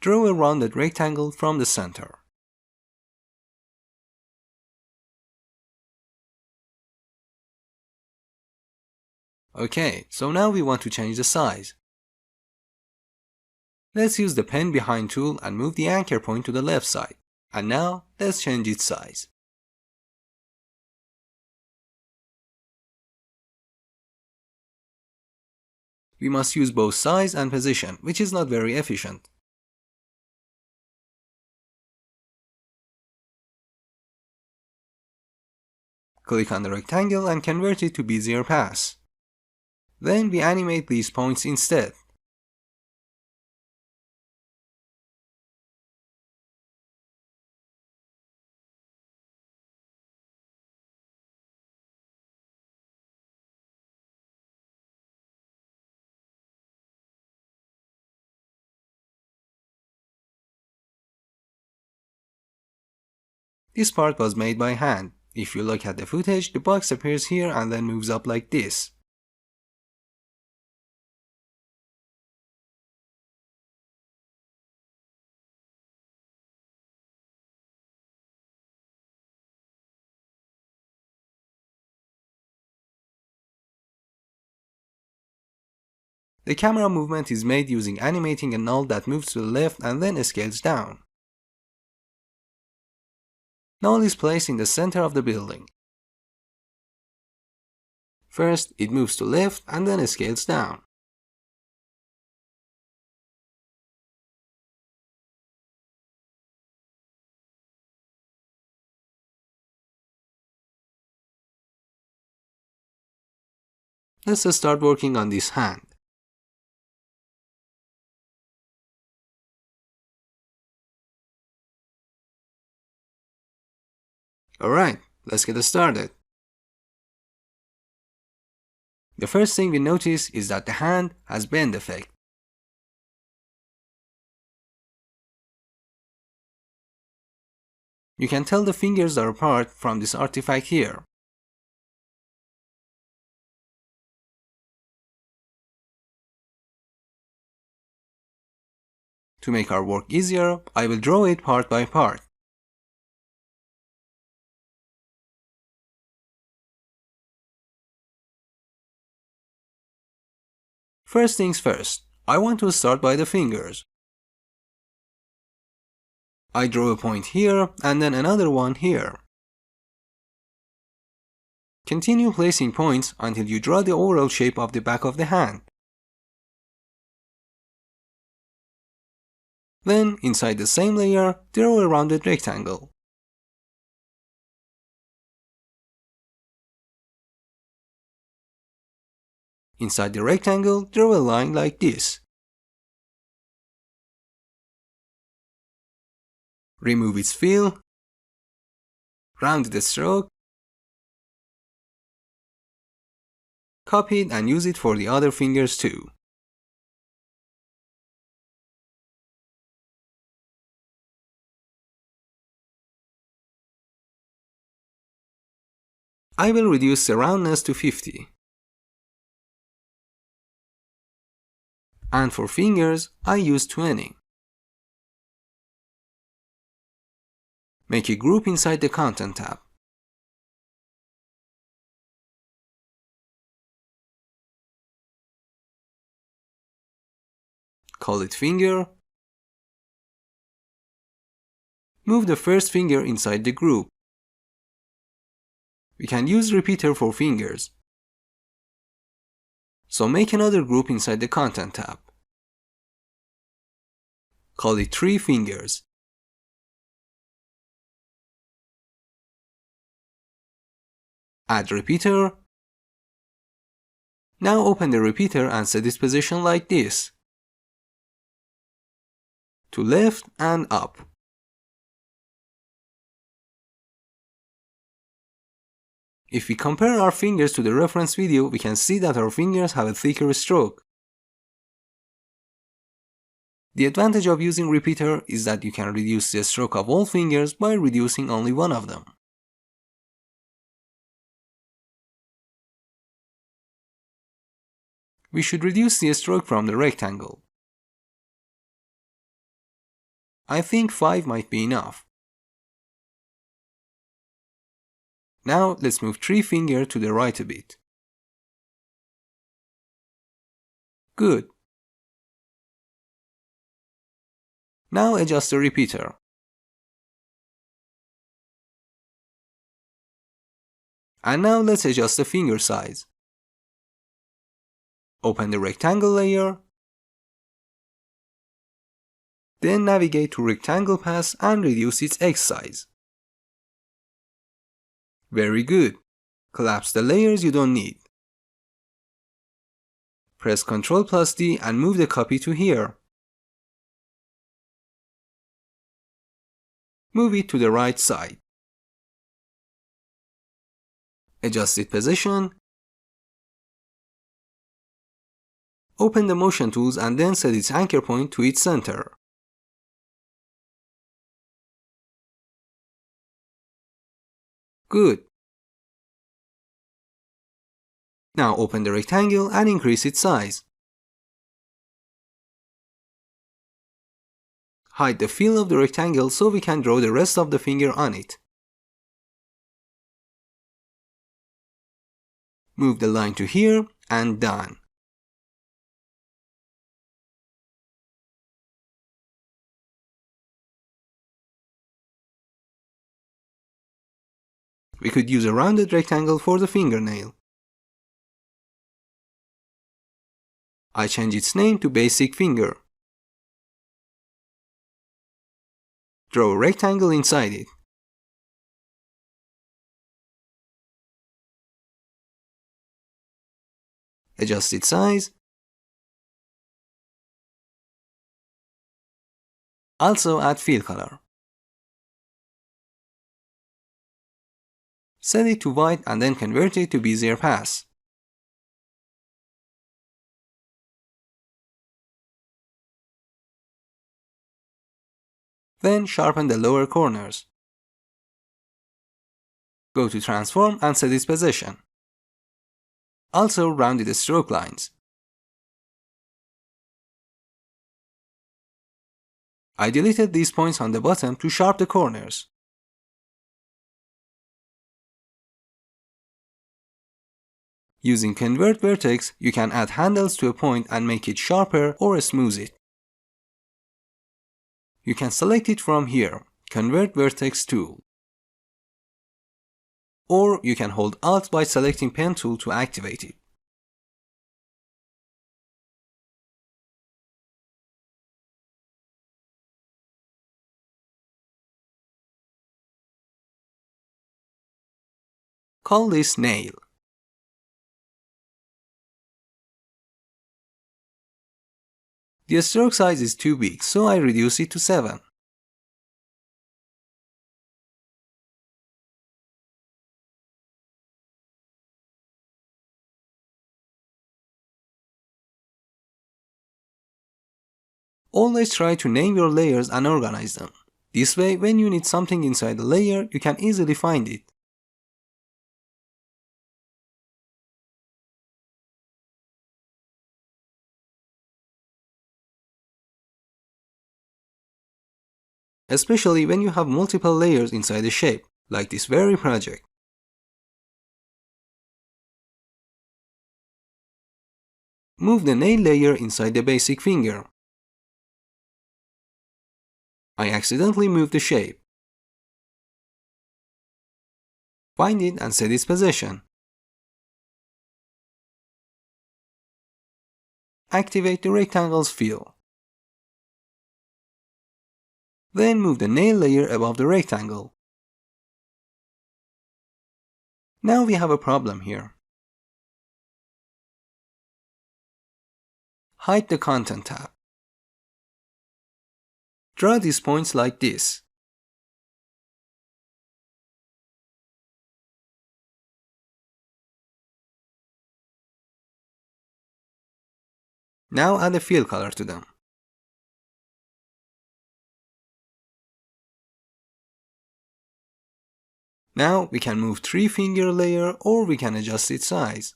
draw a rounded rectangle from the center. Okay, so now we want to change the size. Let's use the pen behind tool and move the anchor point to the left side. And now, let's change its size. We must use both size and position, which is not very efficient. Click on the rectangle and convert it to Bezier path. Then we animate these points instead. This part was made by hand. If you look at the footage, the box appears here and then moves up like this. The camera movement is made using animating a null that moves to the left and then scales down. Null is placed in the center of the building. First, it moves to left and then scales down. Let's start working on this hand. Alright, let's get started. The first thing we notice is that the hand has bend effect. You can tell the fingers are apart from this artifact here. To make our work easier, I will draw it part by part. First things first, I want to start by the fingers. I draw a point here and then another one here. Continue placing points until you draw the overall shape of the back of the hand. Then, inside the same layer, draw a rounded rectangle. Inside the rectangle, draw a line like this. Remove its fill, round the stroke, copy it and use it for the other fingers too. I will reduce the roundness to 50. And for fingers, I use 20. Make a group inside the Content tab. Call it finger. Move the first finger inside the group. We can use repeater for fingers. So make another group inside the Content tab. Call it 3 fingers. Add repeater. Now open the repeater and set its position like this. To left and up. If we compare our fingers to the reference video, we can see that our fingers have a thicker stroke. The advantage of using repeater is that you can reduce the stroke of all fingers by reducing only one of them. We should reduce the stroke from the rectangle. I think 5 might be enough. Now let's move 3 fingers to the right a bit. Good. Now adjust the repeater. And now let's adjust the finger size. Open the rectangle layer. Then navigate to rectangle path and reduce its X size. Very good. Collapse the layers you don't need. Press Ctrl+D and move the copy to here. Move it to the right side. Adjust its position. Open the motion tools and then set its anchor point to its center. Good. Now open the rectangle and increase its size. Hide the fill of the rectangle so we can draw the rest of the finger on it. Move the line to here and done. We could use a rounded rectangle for the fingernail. I change its name to basic finger. Draw a rectangle inside it. Adjust its size. Also add fill color. Set it to white and then convert it to Bezier path. Then sharpen the lower corners. Go to transform and set its position. Also round the stroke lines. I deleted these points on the bottom to sharpen the corners. Using Convert Vertex, you can add handles to a point and make it sharper or smooth it. You can select it from here, Convert Vertex tool. Or you can hold Alt by selecting Pen tool to activate it. Call this nail. The stroke size is too big, so I reduce it to 7. Always try to name your layers and organize them. This way, when you need something inside the layer, you can easily find it. Especially when you have multiple layers inside a shape, like this very project. Move the nail layer inside the basic finger. I accidentally moved the shape. Find it and set its position. Activate the rectangle's fill. Then move the nail layer above the rectangle. Now we have a problem here. Hide the Content tab. Draw these points like this. Now add a fill color to them. Now we can move 3 finger layer or we can adjust its size.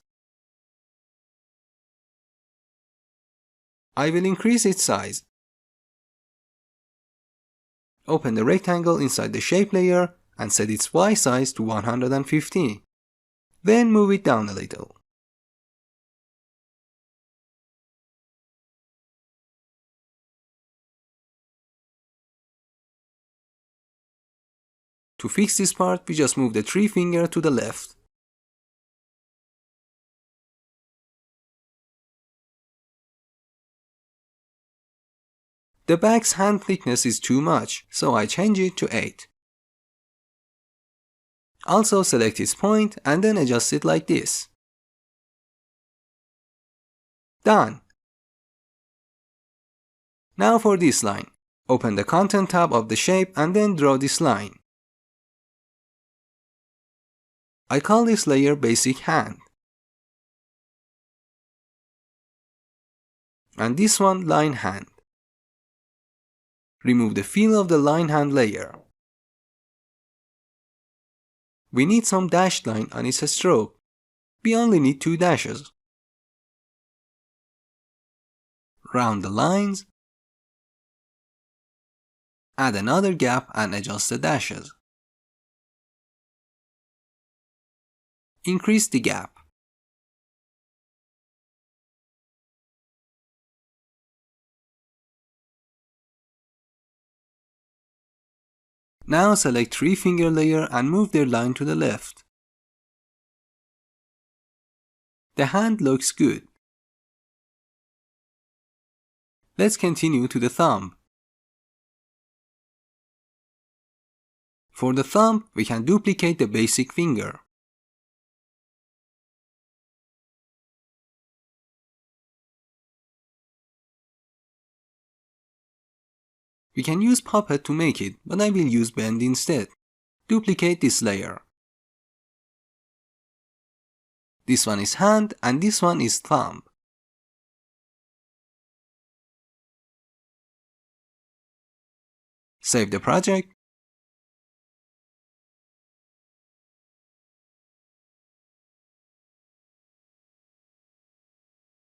I will increase its size. Open the rectangle inside the shape layer and set its Y size to 150. Then move it down a little. To fix this part, we just move the 3 finger to the left. The back's hand thickness is too much, so I change it to 8. Also select its point and then adjust it like this. Done! Now for this line. Open the content tab of the shape and then draw this line. I call this layer basic hand. And this one line hand. Remove the fill of the line hand layer. We need some dashed line on its stroke. We only need 2 dashes. Round the lines. Add another gap and adjust the dashes. Increase the gap. Now select 3 finger layer and move their line to the left. The hand looks good. Let's continue to the thumb. For the thumb, we can duplicate the basic finger. We can use Puppet to make it, but I will use Bend instead. Duplicate this layer. This one is hand and this one is thumb. Save the project.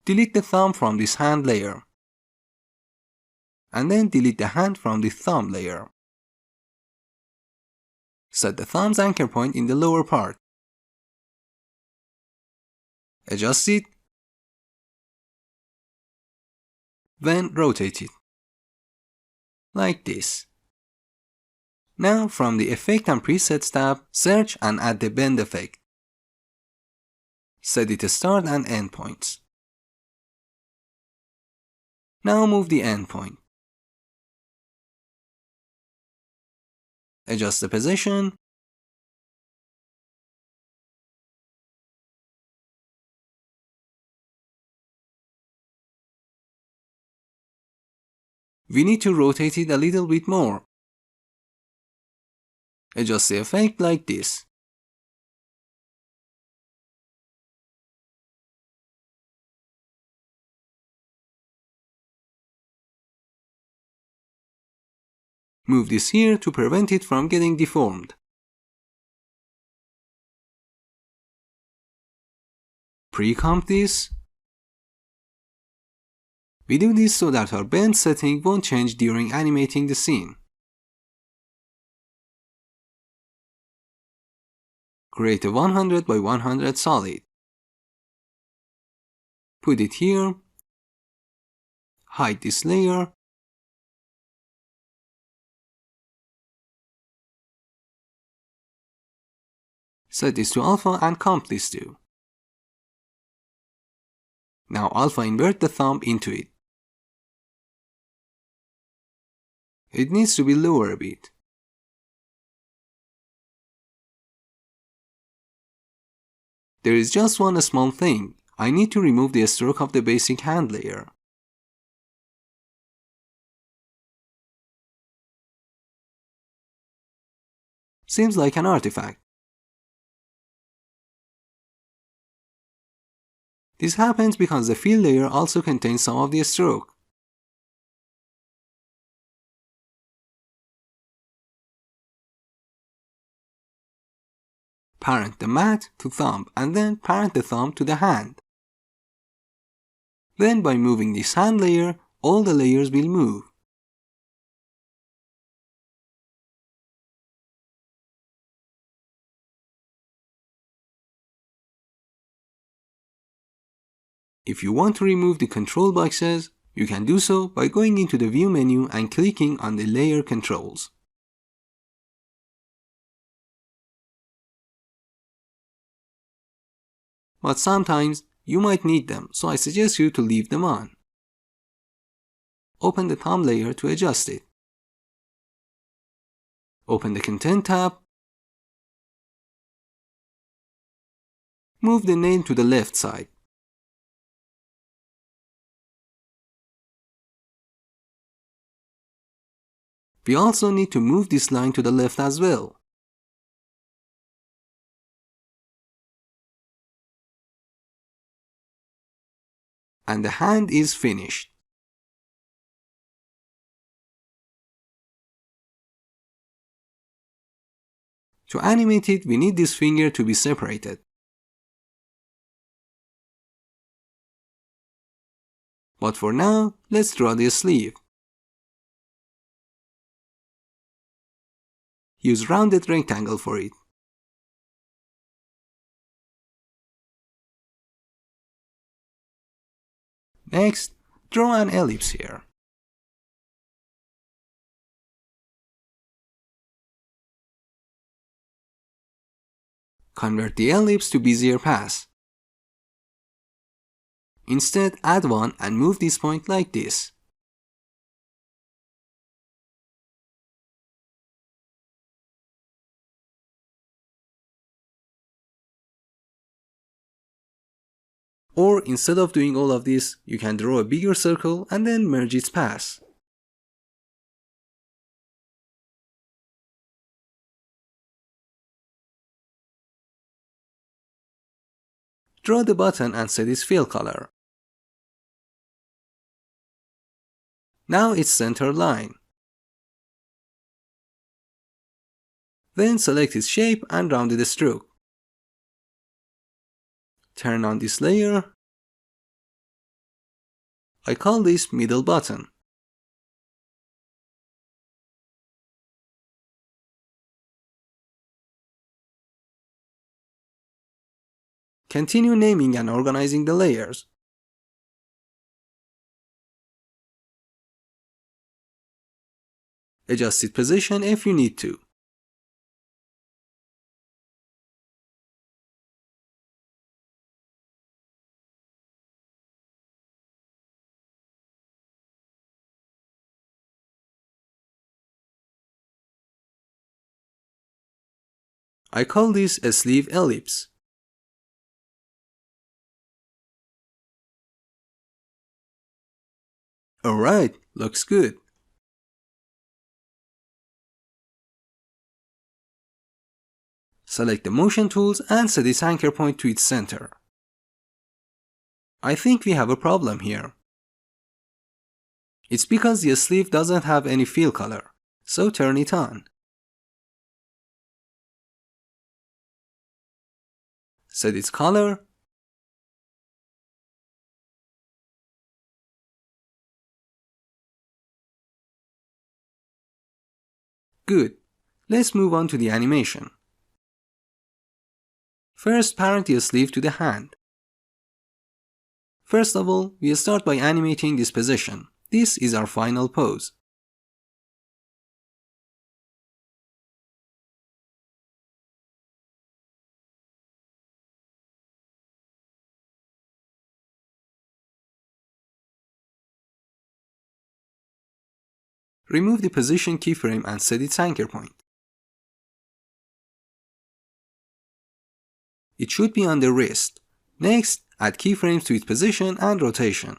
Delete the thumb from this hand layer. And then delete the hand from the thumb layer. Set the thumb's anchor point in the lower part. Adjust it. Then rotate it. Like this. Now from the Effect and Presets tab, search and add the bend effect. Set it start and end points. Now move the end point. Adjust the position. We need to rotate it a little bit more. Adjust the effect like this. Move this here to prevent it from getting deformed. Pre-comp this. We do this so that our bend setting won't change during animating the scene. Create a 100 by 100 solid. Put it here. Hide this layer. Set this to alpha and comp this too. Now alpha invert the thumb into it. It needs to be lower a bit. There is just one small thing. I need to remove the stroke of the basic hand layer. Seems like an artifact. This happens because the fill layer also contains some of the stroke. Parent the mat to thumb and then parent the thumb to the hand. Then by moving this hand layer, all the layers will move. If you want to remove the control boxes, you can do so by going into the View menu and clicking on the Layer Controls. But sometimes you might need them, so I suggest you to leave them on. Open the thumb layer to adjust it. Open the Content tab. Move the nail to the left side. We also need to move this line to the left as well. And the hand is finished. To animate it, we need this finger to be separated. But for now, let's draw the sleeve. Use rounded rectangle for it. Next, draw an ellipse here. Convert the ellipse to Bezier path. Instead, add one and move this point like this. Or instead of doing all of this, you can draw a bigger circle and then merge its paths. Draw the button and set its fill color. Now its center line. Then select its shape and round the stroke. Turn on this layer. I call this middle button. Continue naming and organizing the layers. Adjust its position if you need to. I call this a sleeve ellipse. Alright, looks good. Select the motion tools and set its anchor point to its center. I think we have a problem here. It's because the sleeve doesn't have any fill color, so turn it on. Set its color. Good. Let's move on to the animation. First, parent the sleeve to the hand. First of all, we start by animating this position. This is our final pose. Remove the position keyframe and set its anchor point. It should be on the wrist. Next, add keyframes to its position and rotation.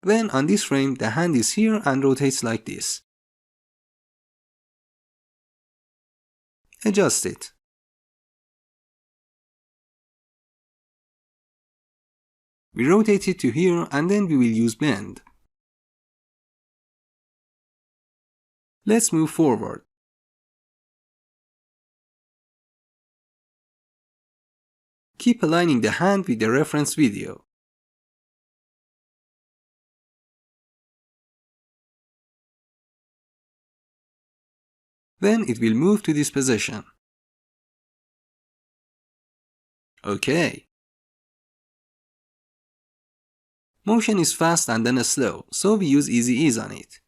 Then on this frame, the hand is here and rotates like this. Adjust it. We rotate it to here and then we will use bend. Let's move forward. Keep aligning the hand with the reference video. Then it will move to this position. Okay. Motion is fast and then slow, so we use easy ease on it.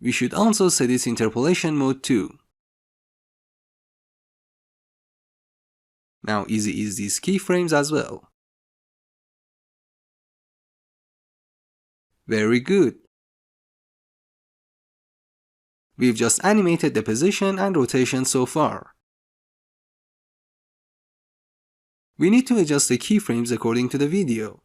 We should also set its interpolation mode too. Now easy ease these keyframes as well. Very good. We've just animated the position and rotation so far. We need to adjust the keyframes according to the video.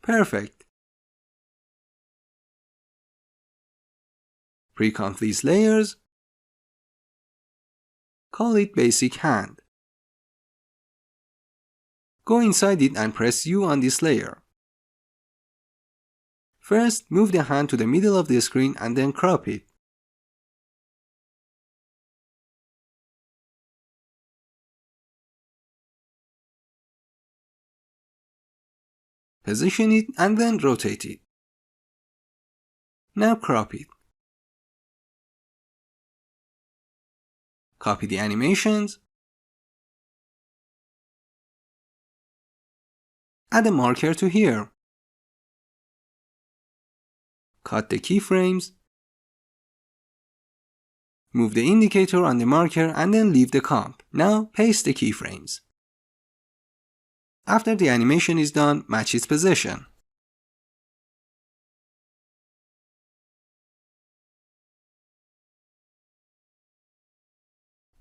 Perfect. Pre-comp these layers. Call it basic hand. Go inside it and press U on this layer. First, move the hand to the middle of the screen and then crop it. Position it and then rotate it. Now crop it. Copy the animations. Add a marker to here. Cut the keyframes. Move the indicator on the marker and then leave the comp. Now paste the keyframes. After the animation is done, match its position.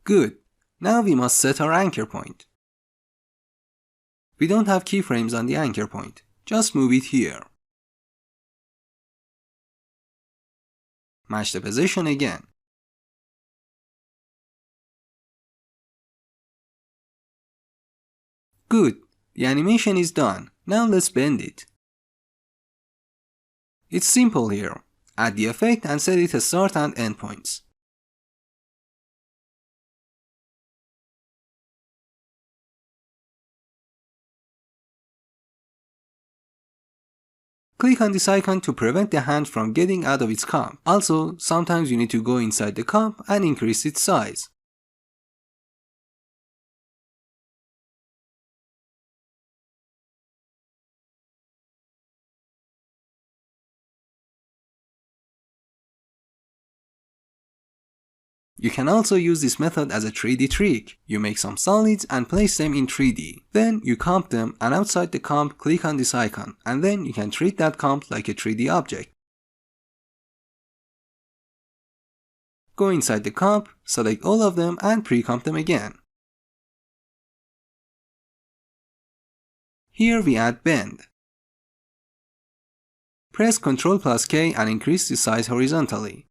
Good. Now we must set our anchor point. We don't have keyframes on the anchor point. Just move it here. Match the position again. Good. The animation is done. Now let's bend it. It's simple here. Add the effect and set it as start and end points. Click on this icon to prevent the hand from getting out of its comp. Also, sometimes you need to go inside the comp and increase its size. You can also use this method as a 3D trick. You make some solids and place them in 3D. Then you comp them, and outside the comp click on this icon, and then you can treat that comp like a 3D object. Go inside the comp, select all of them and pre-comp them again. Here we add bend. Press Ctrl+K and increase the size horizontally.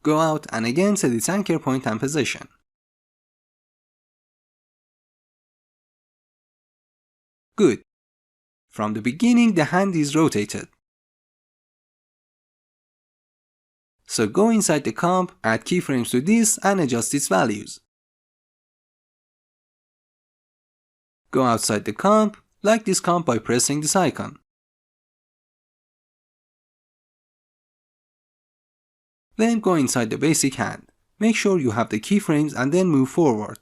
Go out and again set its anchor point and position. Good. From the beginning the hand is rotated. So go inside the comp, add keyframes to this and adjust its values. Go outside the comp, like this comp by pressing this icon. Then go inside the basic hand. Make sure you have the keyframes and then move forward.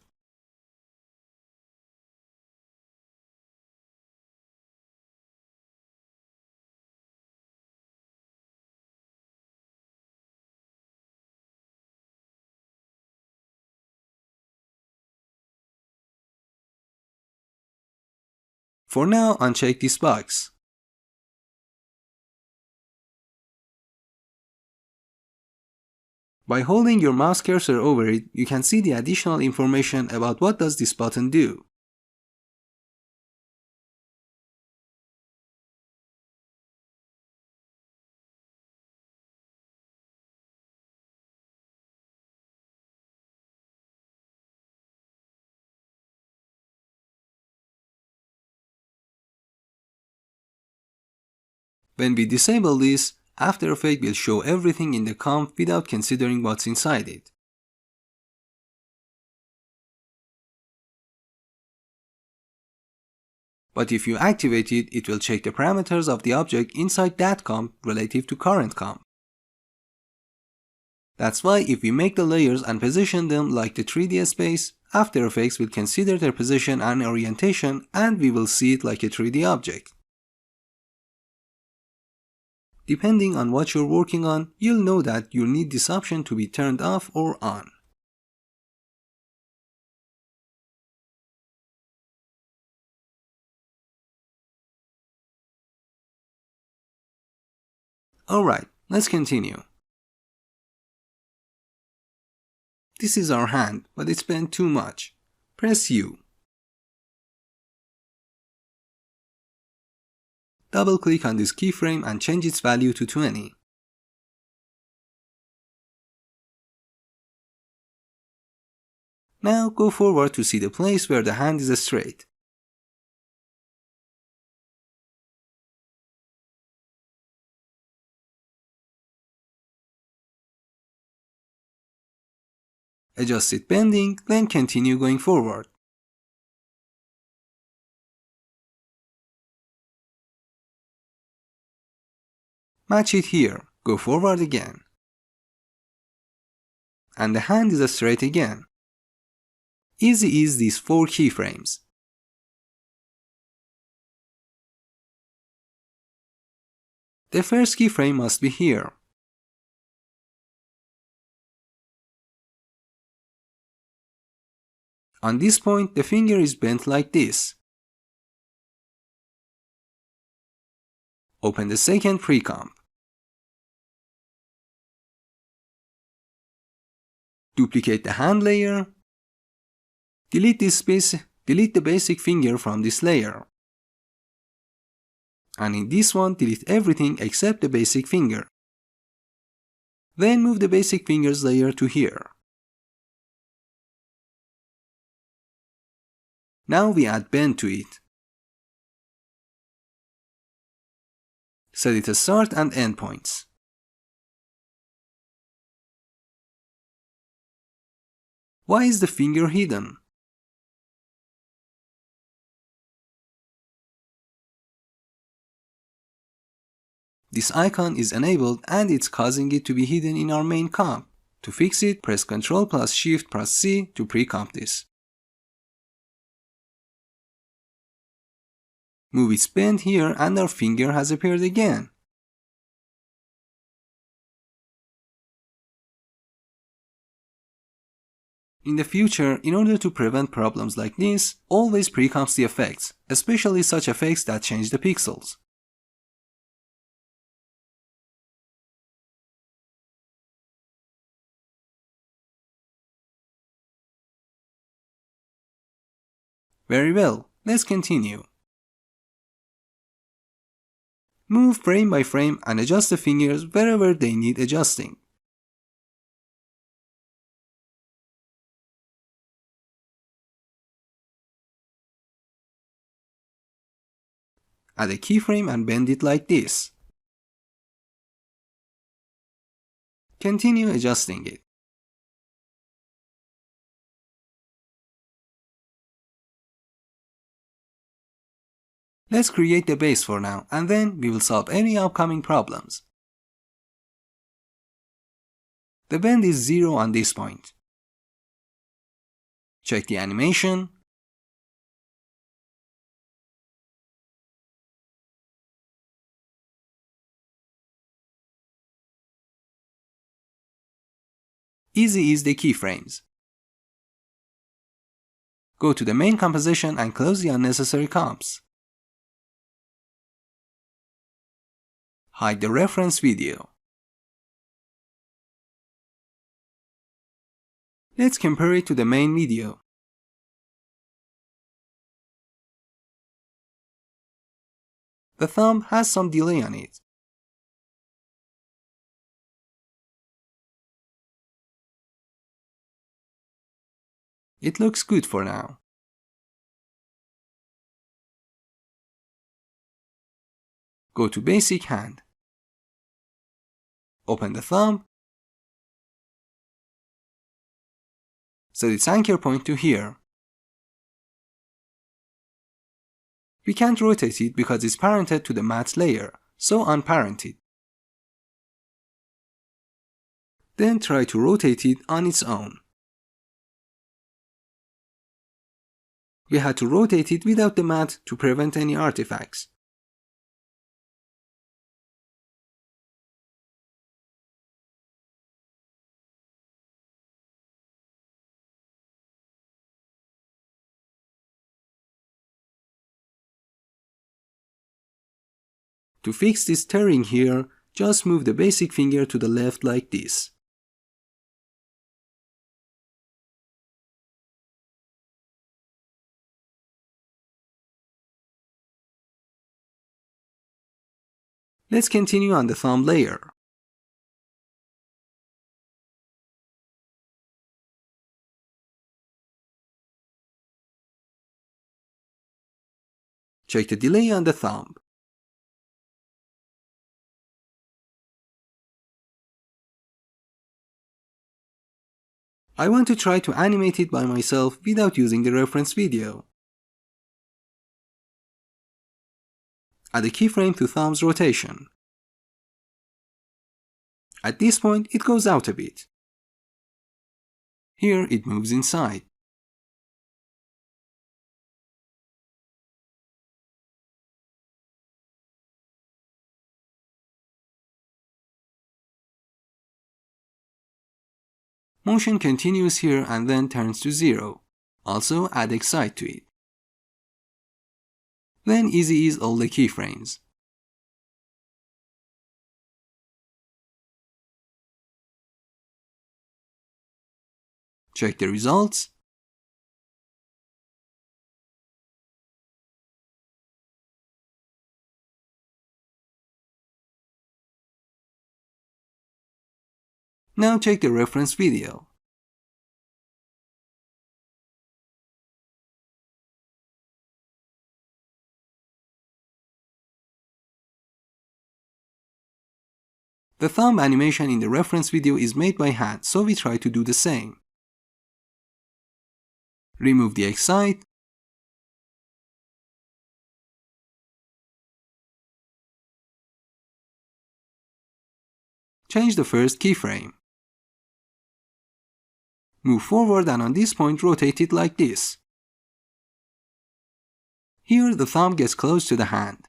For now, uncheck this box. By holding your mouse cursor over it, you can see the additional information about what does this button do. When we disable this, After Effects will show everything in the comp without considering what's inside it. But if you activate it, it will check the parameters of the object inside that comp relative to current comp. That's why if we make the layers and position them like the 3D space, After Effects will consider their position and orientation, and we will see it like a 3D object. Depending on what you're working on, you'll know that you'll need this option to be turned off or on. Alright, let's continue. This is our hand, but it's bent too much. Press U. Double-click on this keyframe and change its value to 20. Now go forward to see the place where the hand is straight. Adjust it bending, then continue going forward. Match it here, go forward again. And the hand is straight again. Easy is these 4 keyframes. The first keyframe must be here. On this point, the finger is bent like this. Open the second pre-comp. Duplicate the hand layer. Delete this space, delete the basic finger from this layer. And in this one, delete everything except the basic finger. Then move the basic fingers layer to here. Now we add bend to it. Set it as start and end points. Why is the finger hidden? This icon is enabled and it's causing it to be hidden in our main comp. To fix it, press Ctrl plus Shift plus C to pre-comp this. Move its bend here and our finger has appeared again. In the future, in order to prevent problems like this, always pre-comp the effects, especially such effects that change the pixels. Very well, let's continue. Move frame by frame and adjust the fingers wherever they need adjusting. Add a keyframe and bend it like this. Continue adjusting it. Let's create the base for now, and then we will solve any upcoming problems. The bend is 0 on this point. Check the animation. Easy is the keyframes. Go to the main composition and close the unnecessary comps. Hide the reference video. Let's compare it to the main video. The thumb has some delay on it. It looks good for now. Go to Basic Hand. Open the thumb. Set its anchor point to here. We can't rotate it because it's parented to the matte layer, so unparent it. Then try to rotate it on its own. We had to rotate it without the matte to prevent any artifacts. To fix this tearing here, just move the basic finger to the left like this. Let's continue on the thumb layer. Check the delay on the thumb. I want to try to animate it by myself without using the reference video. Add a keyframe to thumb's rotation. At this point, it goes out a bit. Here, it moves inside. Motion continues here and then turns to 0. Also, add excite to it. Then easy ease all the keyframes. Check the results. Now check the reference video. The thumb animation in the reference video is made by hand, so we try to do the same. Remove the excite. Change the first keyframe. Move forward and on this point rotate it like this. Here the thumb gets close to the hand.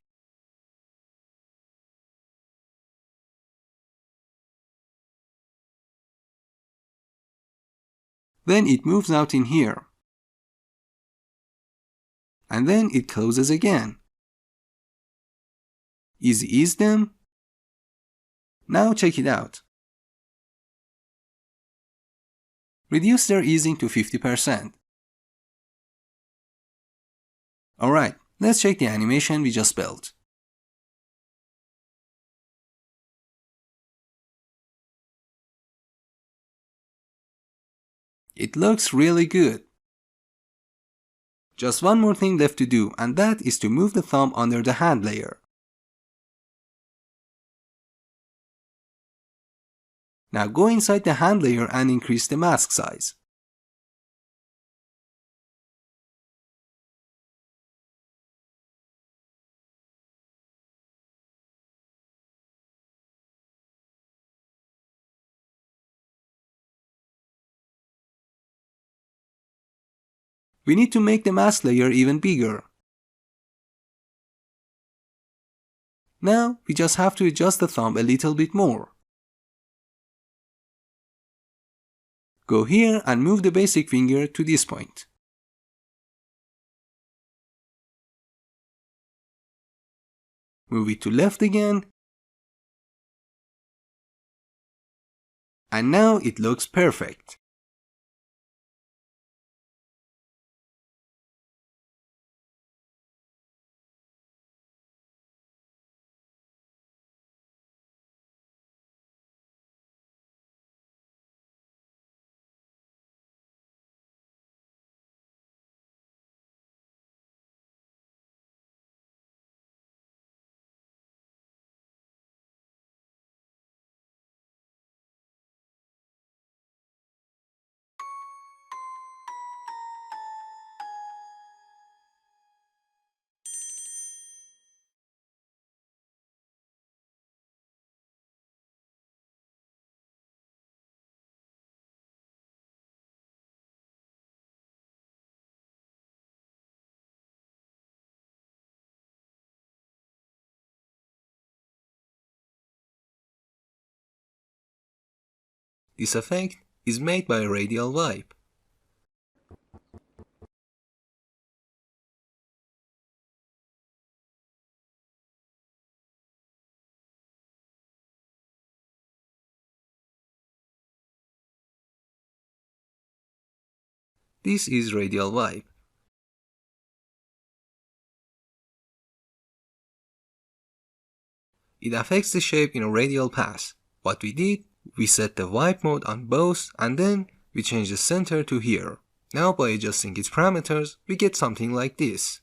Then it moves out in here. And then it closes again. Easy ease them. Now check it out. Reduce their easing to 50%. Alright, let's check the animation we just built. It looks really good. Just one more thing left to do, and that is to move the thumb under the hand layer. Now go inside the hand layer and increase the mask size. We need to make the mask layer even bigger. Now we just have to adjust the thumb a little bit more. Go here and move the basic finger to this point. Move it to left again. And now it looks perfect. This effect is made by a radial wipe. This is radial wipe. It affects the shape in a radial path. What we did, we set the wipe mode on both and then we change the center to here. Now by adjusting its parameters, we get something like this.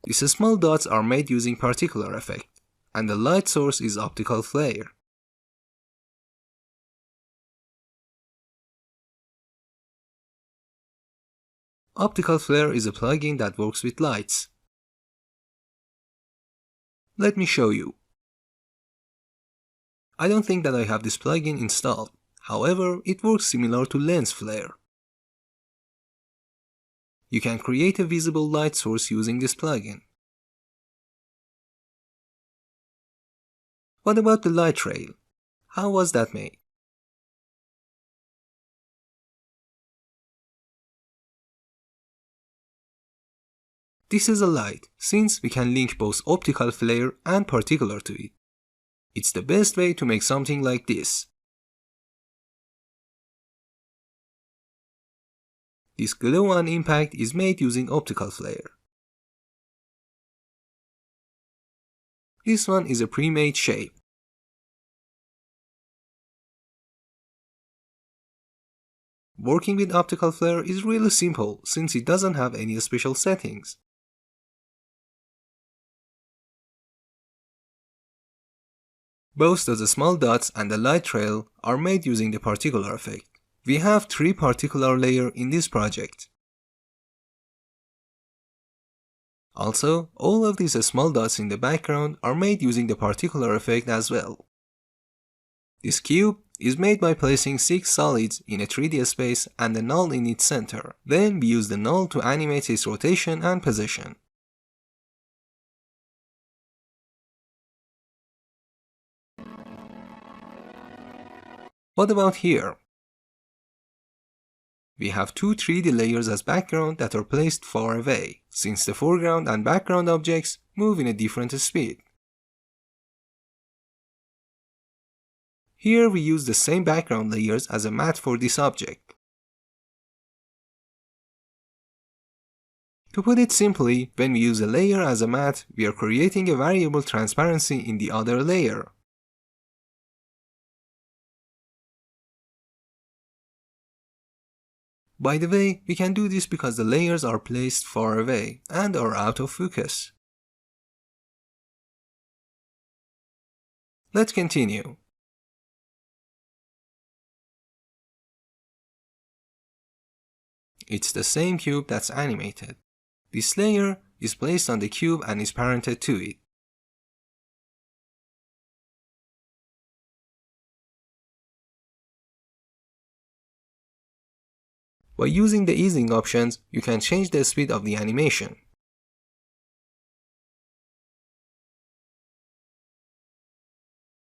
These small dots are made using particular effect, and the light source is optical flare. Optical flare is a plugin that works with lights. Let me show you. I don't think that I have this plugin installed. However, it works similar to lens flare. You can create a visible light source using this plugin. What about the light trail? How was that made? This is a light, since we can link both optical flare and particular to it. It's the best way to make something like this. This glow on impact is made using optical flare. This one is a pre-made shape. Working with optical flare is really simple since it doesn't have any special settings. Both those small dots and the light trail are made using the particular effect. We have 3 particular layers in this project. Also, all of these small dots in the background are made using the particular effect as well. This cube is made by placing 6 solids in a 3D space and a null in its center. Then we use the null to animate its rotation and position. What about here? We have 2 3D layers as background that are placed far away, since the foreground and background objects move in a different speed. Here we use the same background layers as a matte for this object. To put it simply, when we use a layer as a matte, we are creating a variable transparency in the other layer. By the way, we can do this because the layers are placed far away and are out of focus. Let's continue. It's the same cube that's animated. This layer is placed on the cube and is parented to it. By using the easing options, you can change the speed of the animation.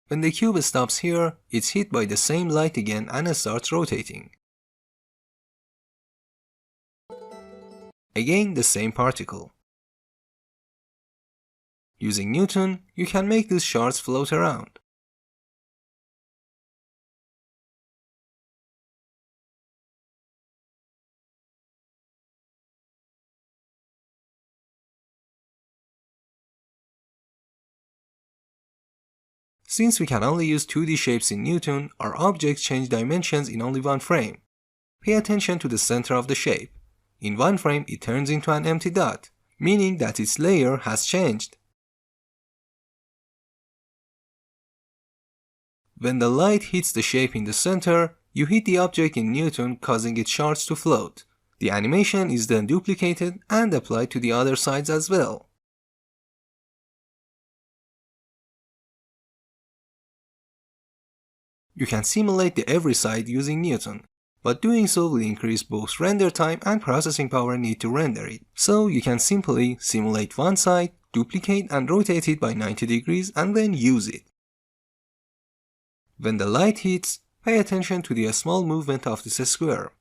When the cube stops here, it's hit by the same light again and starts rotating. Again, the same particle. Using Newton, you can make these shards float around. Since we can only use 2D shapes in Newton, our objects change dimensions in only one frame. Pay attention to the center of the shape. In one frame, it turns into an empty dot, meaning that its layer has changed. When the light hits the shape in the center, you hit the object in Newton, causing its shards to float. The animation is then duplicated and applied to the other sides as well. You can simulate the every side using Newton, but doing so will increase both render time and processing power need to render it. So you can simply simulate one side, duplicate and rotate it by 90 degrees and then use it. When the light hits, pay attention to the small movement of this square.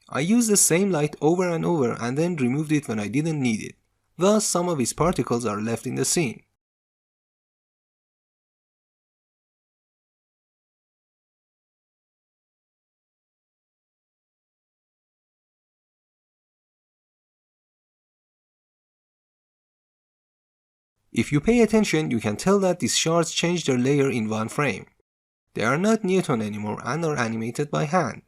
I used the same light over and over and then removed it when I didn't need it. Thus, some of its particles are left in the scene. If you pay attention, you can tell that these shards change their layer in one frame. They are not Newton anymore and are animated by hand.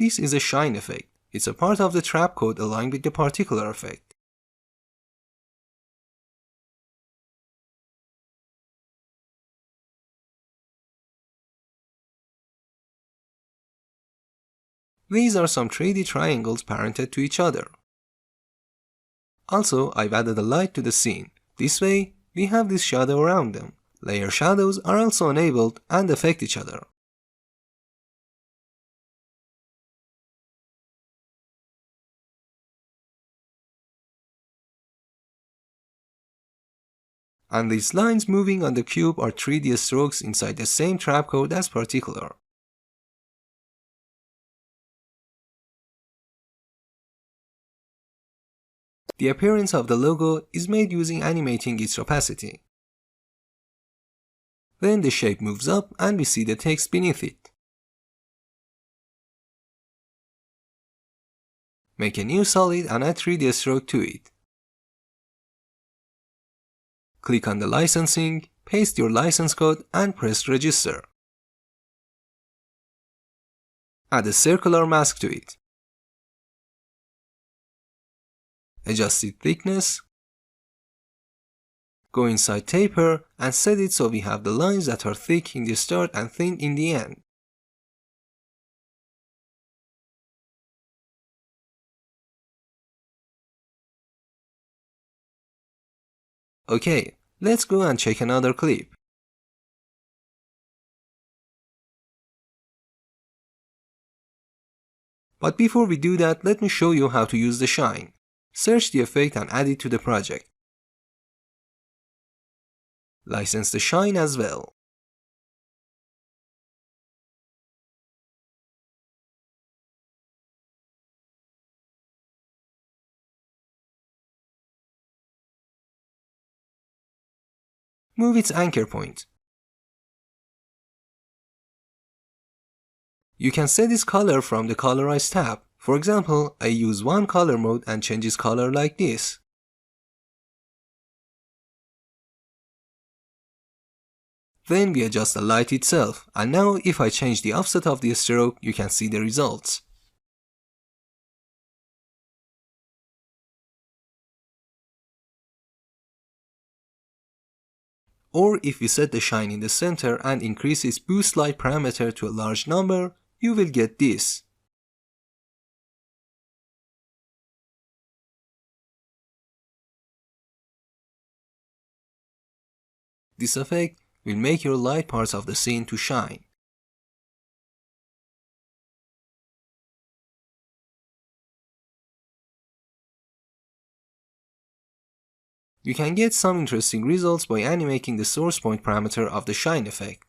This is a shine effect. It's a part of the trap code aligned with the particular effect. These are some 3D triangles parented to each other. Also, I've added a light to the scene. This way, we have this shadow around them. Layer shadows are also enabled and affect each other. And these lines moving on the cube are 3D strokes inside the same trap code as particular. The appearance of the logo is made using animating its opacity. Then the shape moves up and we see the text beneath it. Make a new solid and add 3D stroke to it. Click on the licensing, paste your license code and press register. Add a circular mask to it. Adjust its thickness. Go inside taper and set it so we have the lines that are thick in the start and thin in the end. Okay, let's go and check another clip. But before we do that, let me show you how to use the shine. Search the effect and add it to the project. License the shine as well. Move its anchor point. You can set its color from the Colorize tab. For example, I use one color mode and change its color like this. Then we adjust the light itself, and now if I change the offset of the stroke, you can see the results. Or if we set the shine in the center and increase its boost light parameter to a large number, you will get this. This effect will make your light parts of the scene to shine. You can get some interesting results by animating the source point parameter of the shine effect.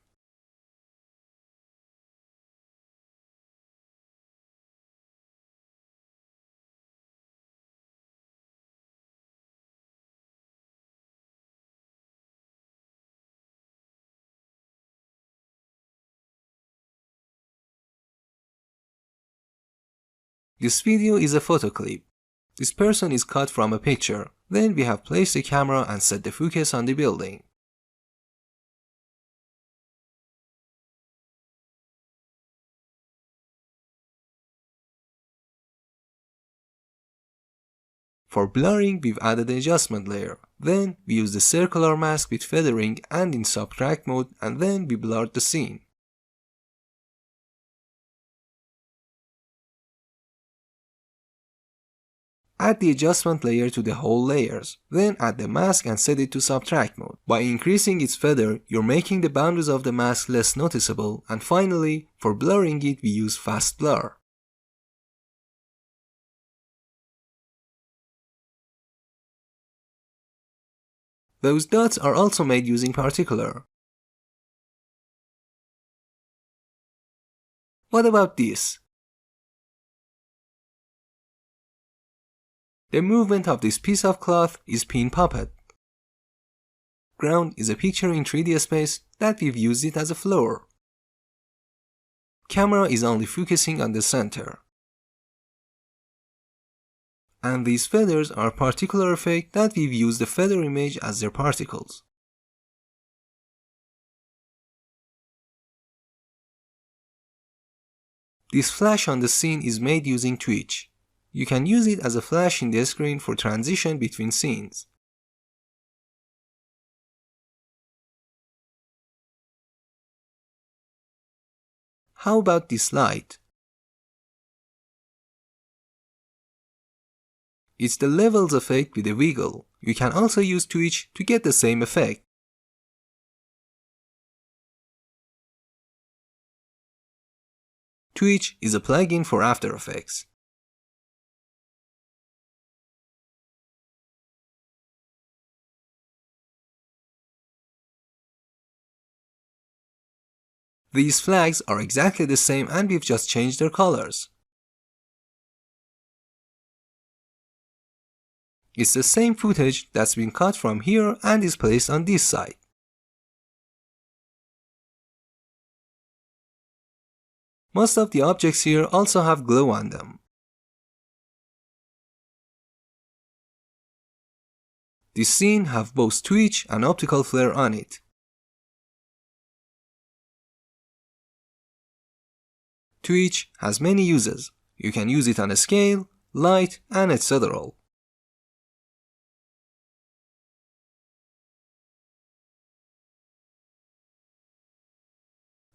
This video is a photo clip. This person is cut from a picture. Then we have placed the camera and set the focus on the building. For blurring, we've added the adjustment layer. Then we use the circular mask with feathering and in subtract mode, and then we blurred the scene. Add the adjustment layer to the whole layers, then add the mask and set it to subtract mode. By increasing its feather, you're making the boundaries of the mask less noticeable, and finally, for blurring it we use fast blur. Those dots are also made using particular. What about this? The movement of this piece of cloth is pin puppet. Ground is a picture in 3D space that we've used it as a floor. Camera is only focusing on the center. And these feathers are particular effect that we've used the feather image as their particles. This flash on the scene is made using Twitch. You can use it as a flash in the screen for transition between scenes. How about this light? It's the levels effect with a wiggle. You can also use Twitch to get the same effect. Twitch is a plugin for After Effects. These flags are exactly the same and we've just changed their colors. It's the same footage that's been cut from here and is placed on this side. Most of the objects here also have glow on them. This scene have both twitch and optical flare on it. Twitch has many uses. You can use it on a scale, light, and etc.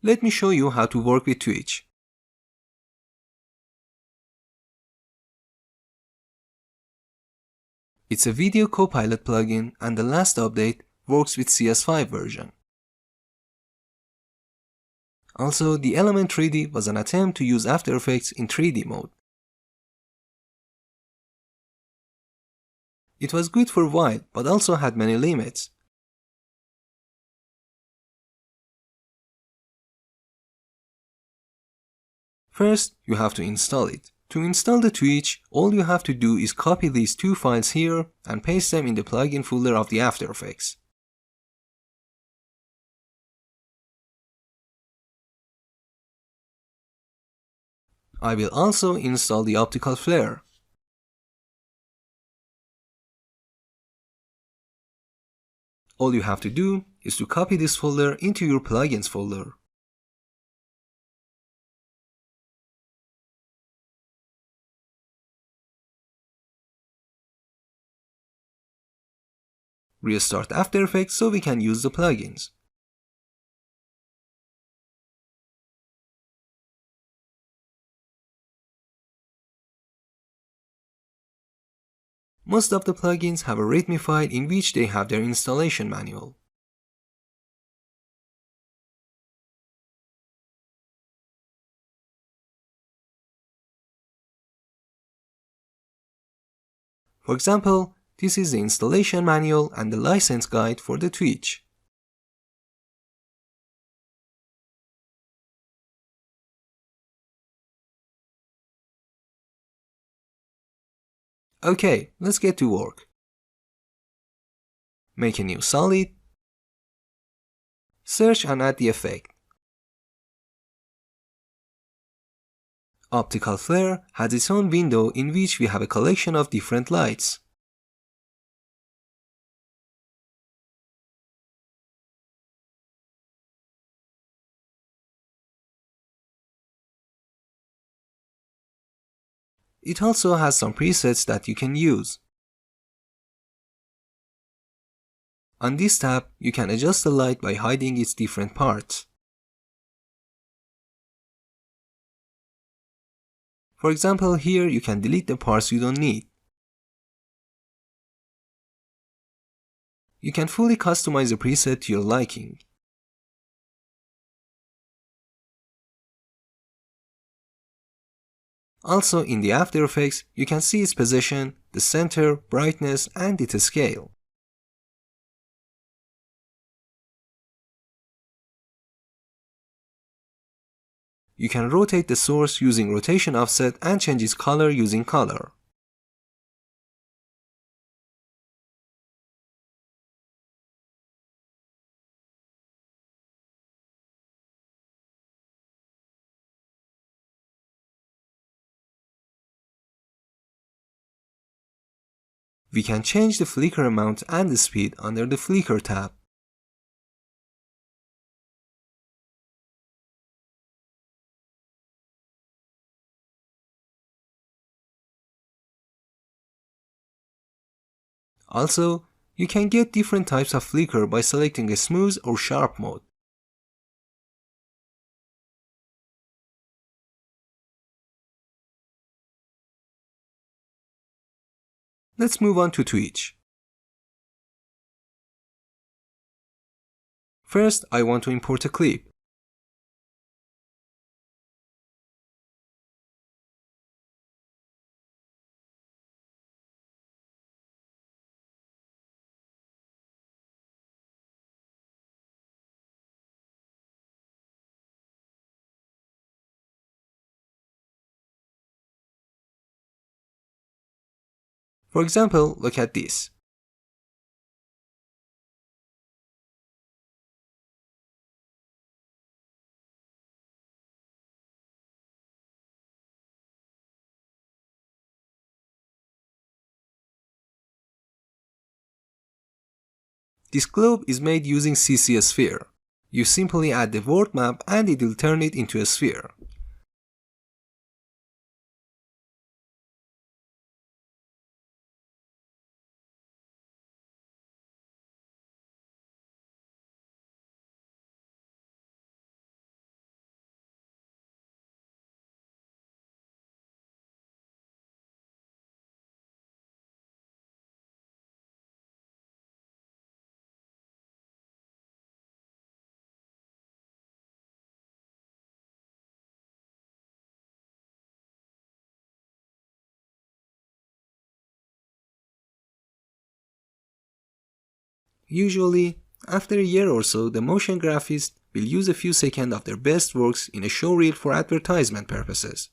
Let me show you how to work with Twitch. It's a video copilot plugin and the last update works with CS5 version. Also, the Element 3D was an attempt to use After Effects in 3D mode. It was good for a while, but also had many limits. First, you have to install it. To install the Twitch, all you have to do is copy these two files here and paste them in the plugin folder of the After Effects. I will also install the optical flare. All you have to do is to copy this folder into your plugins folder. Restart After Effects so we can use the plugins. Most of the plugins have a README file in which they have their installation manual. For example, this is the installation manual and the license guide for the Twitch. Okay, let's get to work. Make a new solid. Search and add the effect. Optical flare has its own window in which we have a collection of different lights. It also has some presets that you can use. On this tab, you can adjust the light by hiding its different parts. For example, here you can delete the parts you don't need. You can fully customize a preset to your liking. Also, in the After Effects, you can see its position, the center, brightness, and its scale. You can rotate the source using rotation offset and change its color using color. We can change the flicker amount and the speed under the Flicker tab. Also, you can get different types of flicker by selecting a smooth or sharp mode. Let's move on to Twitch. First, I want to import a clip. For example, look at this. This globe is made using CC Sphere. You simply add the word map and it will turn it into a sphere. Usually, after a year or so, the motion graphist will use a few seconds of their best works in a showreel for advertisement purposes.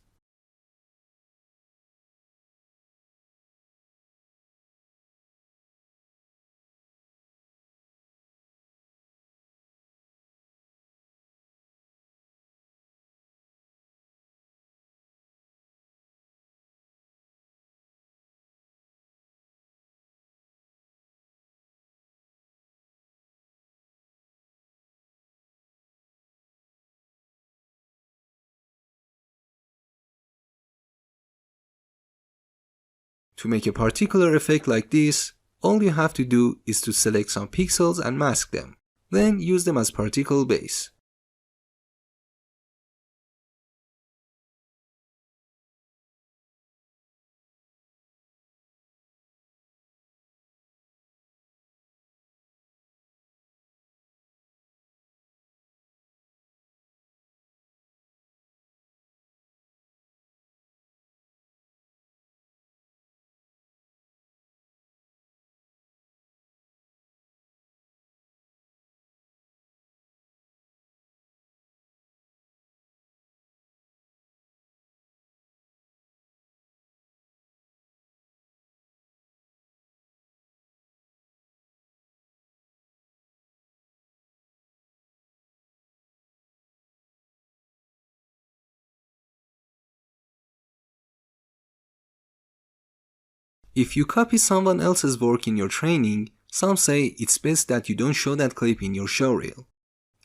To make a particular effect like this, all you have to do is to select some pixels and mask them, then use them as particle base. If you copy someone else's work in your training, some say it's best that you don't show that clip in your showreel.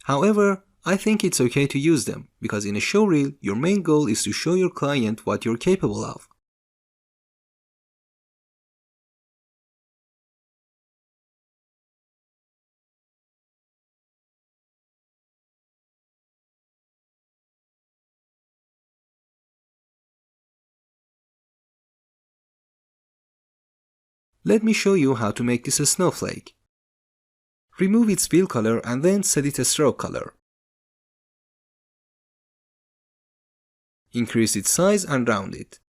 However, I think it's okay to use them, because in a showreel, your main goal is to show your client what you're capable of. Let me show you how to make this a snowflake. Remove its fill color and then set it a stroke color. Increase its size and round it.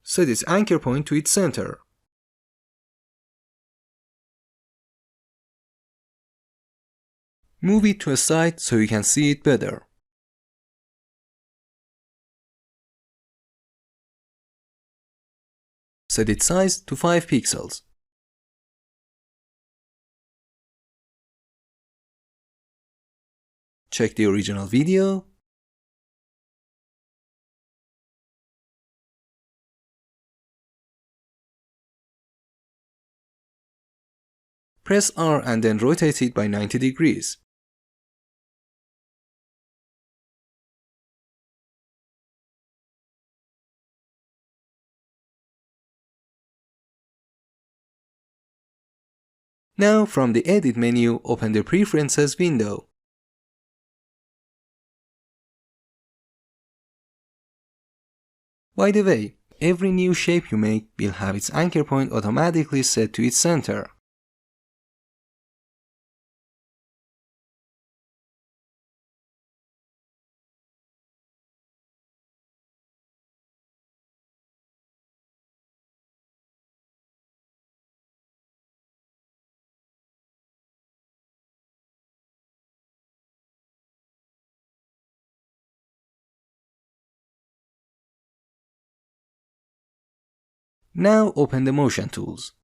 Set its anchor point to its center. Move it to a side so you can see it better. Set its size to 5 pixels. Check the original video. Press R and then rotate it by 90 degrees. Now from the Edit menu, open the Preferences window. By the way, every new shape you make will have its anchor point automatically set to its center. Now open the Motion tools.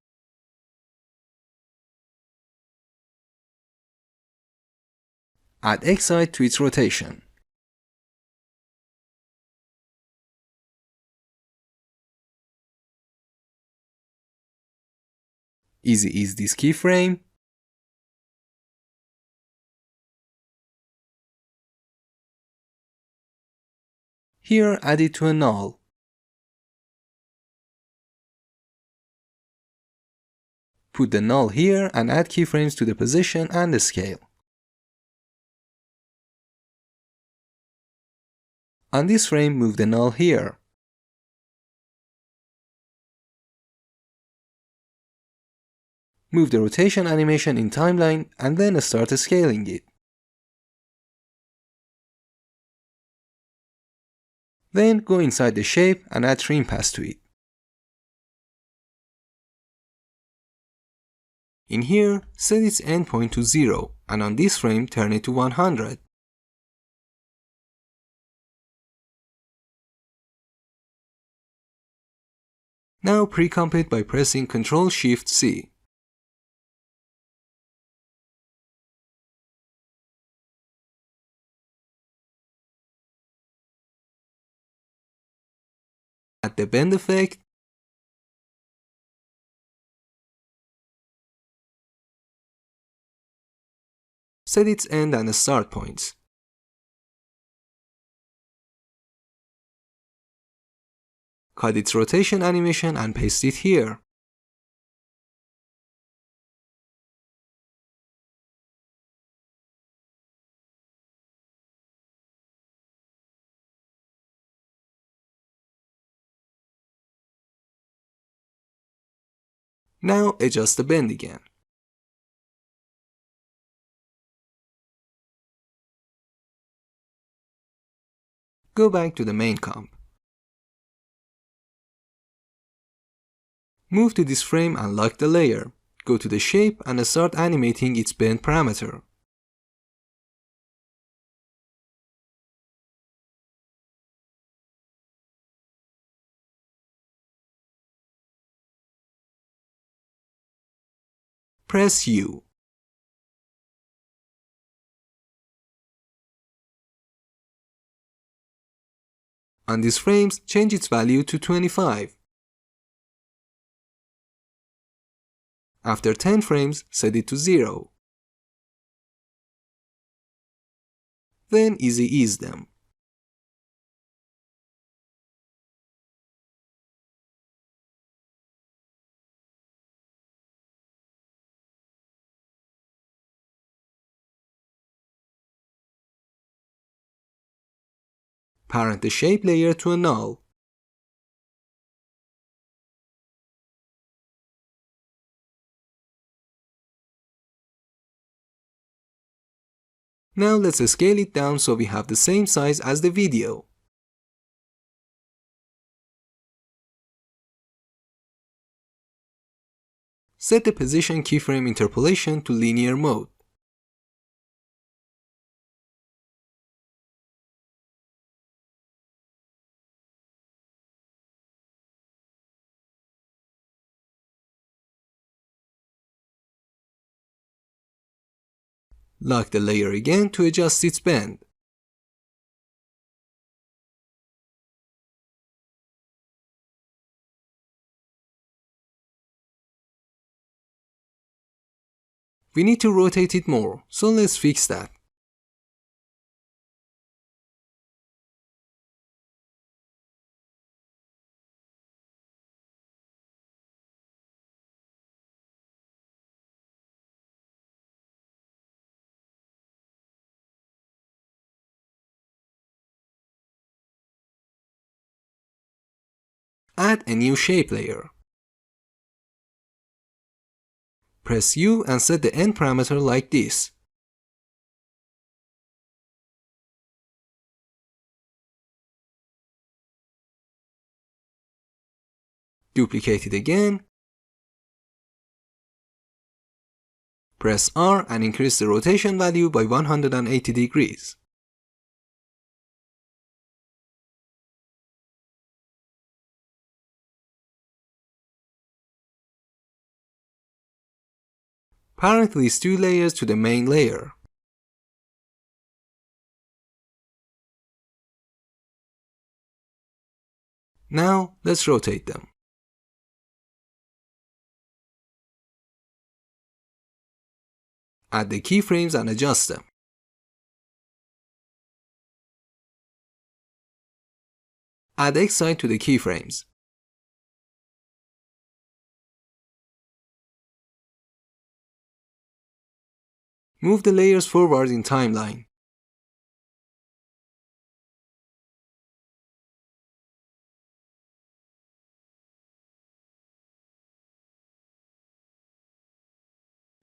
Add Excite to its rotation. Easy ease this keyframe. Here add it to a null. Put the null here and add keyframes to the position and the scale. On this frame, move the null here. Move the rotation animation in timeline and then start scaling it. Then go inside the shape and add trim pass to it. In here, set its endpoint to 0 and on this frame turn it to 100. Now pre-comp it by pressing Ctrl-Shift-C. Add the bend effect. Set its end and start points. Cut its rotation animation and paste it here. Now adjust the bend again. Go back to the main comp. Move to this frame and lock the layer. Go to the shape and start animating its bend parameter. Press U. On these frames, change its value to 25. After 10 frames, set it to 0. Then easy ease them. Parent the shape layer to a null. Now let's scale it down so we have the same size as the video. Set the position keyframe interpolation to linear mode. Lock the layer again to adjust its bend. We need to rotate it more, so let's fix that. Add a new shape layer. Press U and set the end parameter like this. Duplicate it again. Press R and increase the rotation value by 180 degrees. Parent these two layers to the main layer. Now let's rotate them. Add the keyframes and adjust them. Add X-side to the keyframes. Move the layers forward in timeline.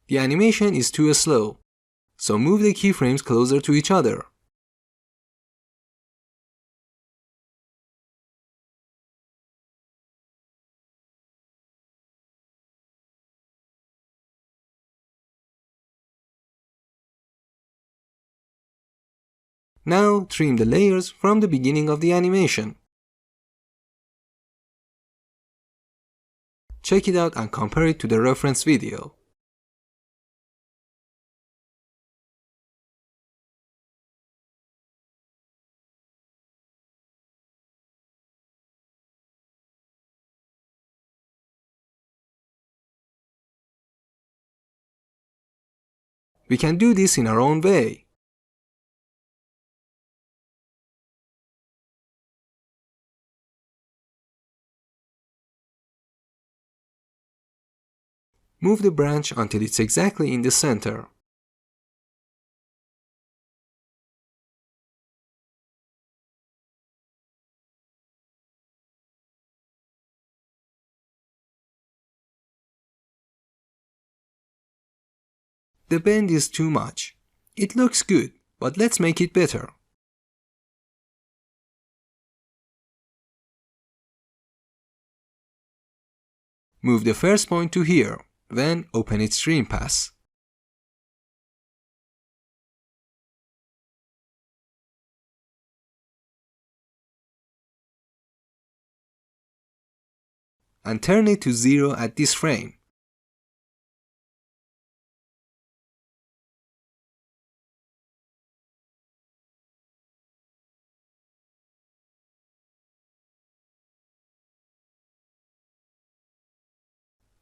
The animation is too slow, so move the keyframes closer to each other. Now trim the layers from the beginning of the animation. Check it out and compare it to the reference video. We can do this in our own way. Move the branch until it's exactly in the center. The bend is too much. It looks good, but let's make it better. Move the first point to here, then open its trim pass. And turn it to 0 at this frame.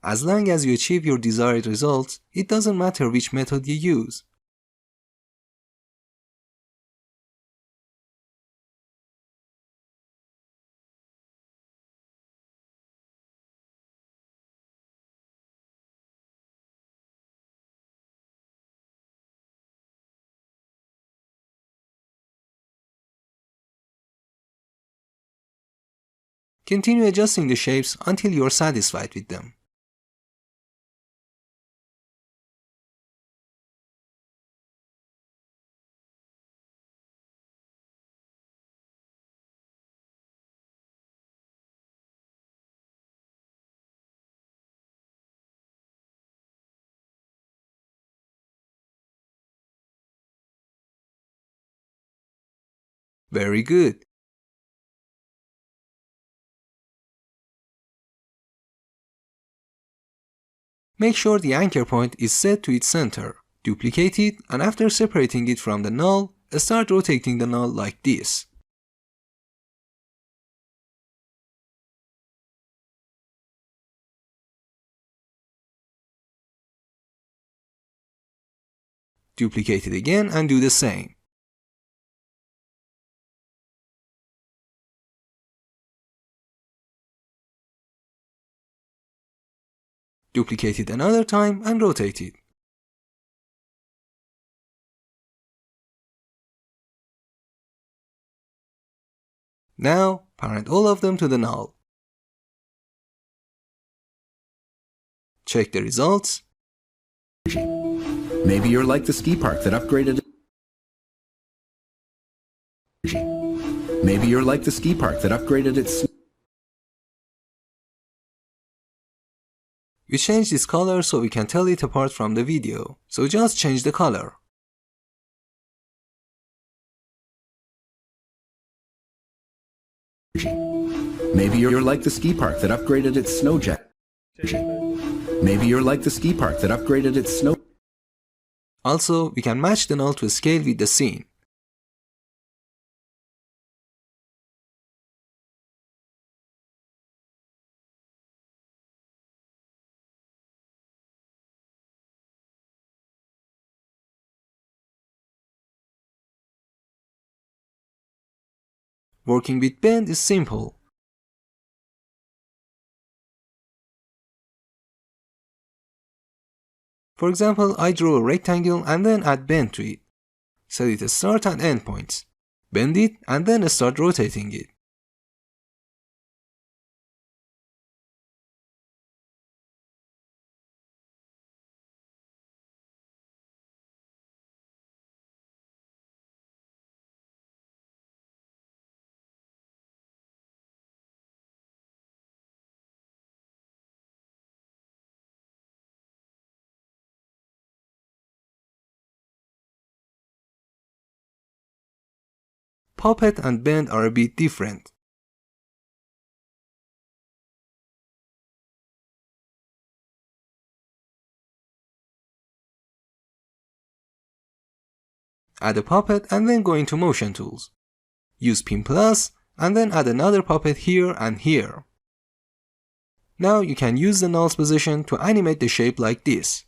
As long as you achieve your desired results, it doesn't matter which method you use. Continue adjusting the shapes until you are satisfied with them. Very good. Make sure the anchor point is set to its center. Duplicate it, and after separating it from the null, start rotating the null like this. Duplicate it again and do the same. Duplicate it another time and rotate it. Now, parent all of them to the null. Check the results. Maybe you're like the ski park that upgraded. Maybe you're like the ski park that upgraded its. We changed its color so we can tell it apart from the video. So just change the color. Maybe you're like the ski park that upgraded its snow jet. Maybe you're like the ski park that upgraded its snow. Also, we can match the null to scale with the scene. Working with bend is simple. For example, I draw a rectangle and then add bend to it. Set it as start and end points. Bend it and then start rotating it. Puppet and bend are a bit different. Add a puppet and then go into motion tools. Use pin plus and then add another puppet here and here. Now you can use the null's position to animate the shape like this.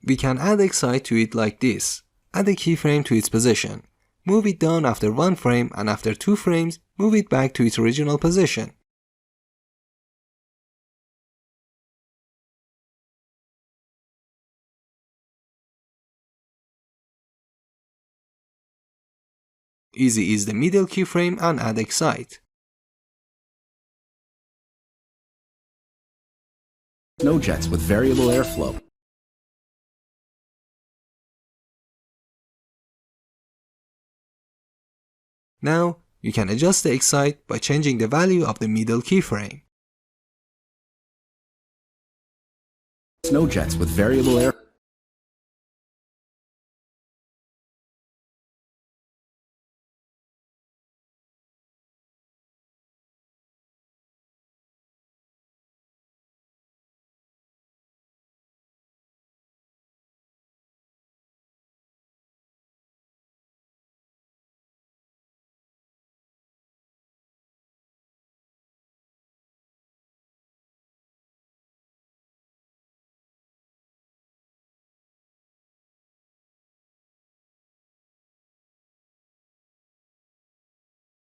We can add excite to it like this. Add a keyframe to its position. Move it down after 1 frame and after 2 frames, move it back to its original position. Easy is the middle keyframe and add excite. Snow jets with variable airflow. Now, you can adjust the excite by changing the value of the middle keyframe. Snow jets with variable air.